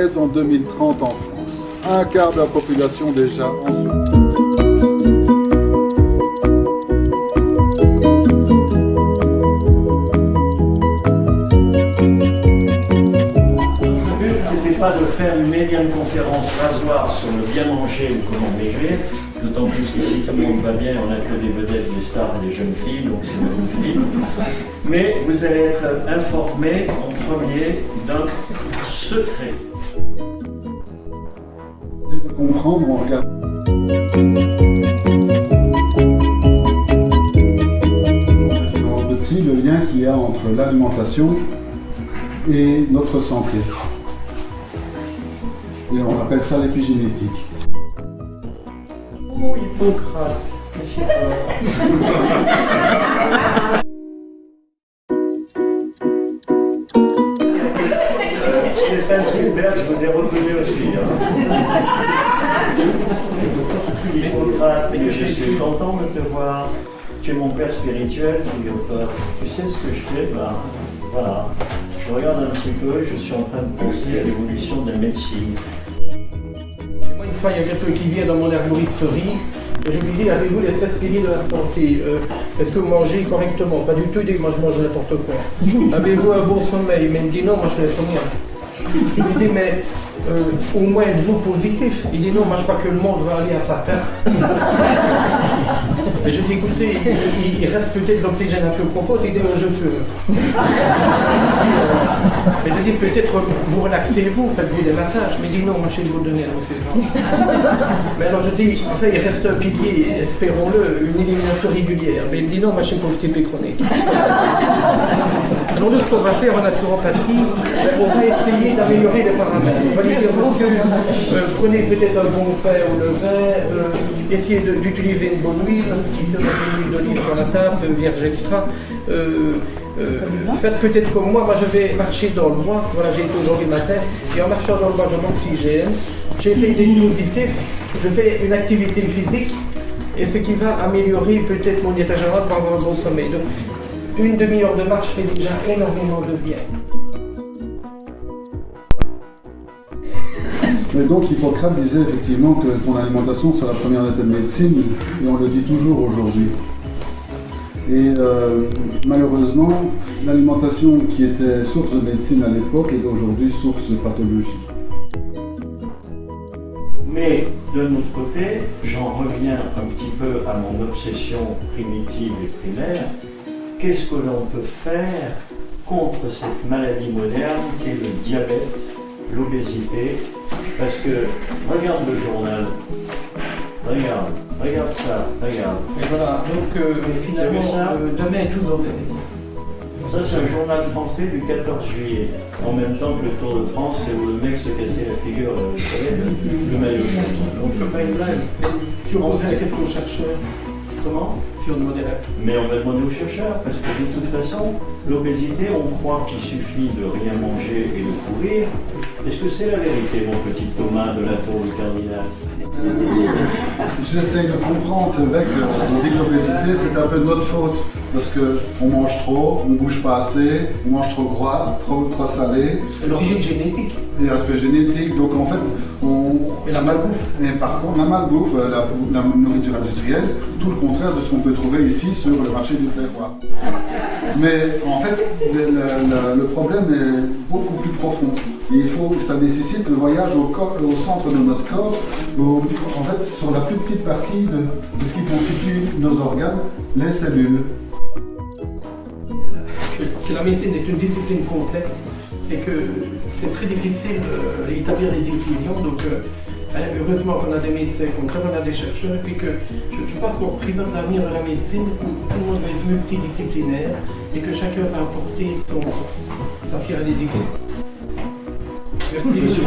obèses en 2030 en France. Un quart de la population déjà en surpoids. Pas de faire une médiane conférence rasoir sur le bien manger ou comment maigrir, d'autant plus qu'ici tout le monde va bien, on n'a que des vedettes, des stars et des jeunes filles, donc c'est magnifique. Mais vous allez être informés en premier d'un secret. C'est de comprendre, on regarde. Dans le petit, le lien qu'il y a entre l'alimentation et notre santé. Et on appelle ça l'épigénétique. Oh, Hippocrate, qu'est-ce Stéphane Spielberg, je vous ai reconnu aussi. Hippocrate, je suis content de te voir. Tu es mon père spirituel, figure-toi. Tu sais ce que je fais? Ben, voilà. Je regarde un petit peu, je suis en train de penser à l'évolution de la médecine. Et moi, une fois, il y a quelqu'un qui vient dans mon herboristerie, et je lui dis, avez-vous les 7 piliers de la santé? Est-ce que vous mangez correctement? Pas du tout, il dit, moi je mange n'importe quoi. Avez-vous un bon sommeil? Mais il me dit, non, moi je fais rien. Je lui dis, mais au moins êtes-vous positif? Il dit, non, moi je crois que le monde va aller à sa fin. Et je dis, écoutez, il reste peut-être l'oxygène un peu profond, il dit, je fume. Mais je dis, peut-être vous relaxez-vous, faites-vous des massages. Mais il dit, non, moi je vais vous donner un. Mais alors je dis, enfin, il reste un pilier, espérons-le, une élimination régulière. Mais il me dit, non, moi je suis constipé chronique. Alors nous, ce qu'on va faire en naturopathie, on va essayer d'améliorer les paramètres. On va lui dire, prenez peut-être un bon pain au levain, essayez d'utiliser une bonne huile, utilisez une huile d'olive sur la table, vierge extra. Faites peut-être comme moi je vais marcher dans le bois, voilà j'ai été aujourd'hui matin, et en marchant dans le bois je m'oxygène, j'essaie d'être positif, je fais une activité physique, et ce qui va améliorer peut-être mon état général pour avoir un bon sommeil. Donc, une demi-heure de marche fait déjà énormément de bien. Mais donc Hippocrate disait effectivement que ton alimentation c'est la première de ta médecine, et on le dit toujours aujourd'hui. Et malheureusement, l'alimentation qui était source de médecine à l'époque est aujourd'hui source de pathologie. Mais de notre côté, j'en reviens un petit peu à mon obsession primitive et primaire. Qu'est-ce que l'on peut faire contre cette maladie moderne qui est le diabète, l'obésité? Parce que, regarde le journal, regarde ça, regarde. Et voilà, donc finalement, demain tout obèse. Ça c'est un journal français du 14 juillet, en même temps que le Tour de France, c'est où le mec se cassait la figure, vous savez, le maillot jaune. Donc c'est pas une blague, mais si on posait la question aux chercheurs, Comment? si on demandait la... Mais on va demander aux chercheurs, parce que de toute façon, l'obésité, on croit qu'il suffit de rien manger et de courir. Est-ce que c'est la vérité, mon petit Thomas de la tour du cardinal? J'essaye de comprendre, c'est vrai qu'on dit que l'obésité c'est un peu de notre faute, parce qu'on mange trop, on ne bouge pas assez, on mange trop gras, trop salé. C'est l'origine génétique. Et l'aspect génétique, donc en fait, Et la malbouffe. Et par contre, la malbouffe, la nourriture industrielle, tout le contraire de ce qu'on peut trouver ici sur le marché du terroir. Mais en fait, le problème est beaucoup plus profond. Et ça nécessite le voyage au centre de notre corps, en fait, sur la plus petite partie de ce qui constitue nos organes, les cellules. Que la médecine est une discipline complexe et que c'est très difficile d'établir des décisions. Donc, heureusement qu'on a des médecins, qu'on a des chercheurs, et puis que je pense qu'on présente l'avenir de la médecine où tout le monde va être multidisciplinaire et que chacun va apporter sa pierre à l'édifice. Merci, monsieur.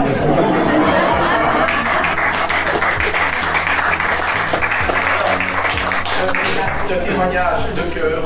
Le témoignage de cœur.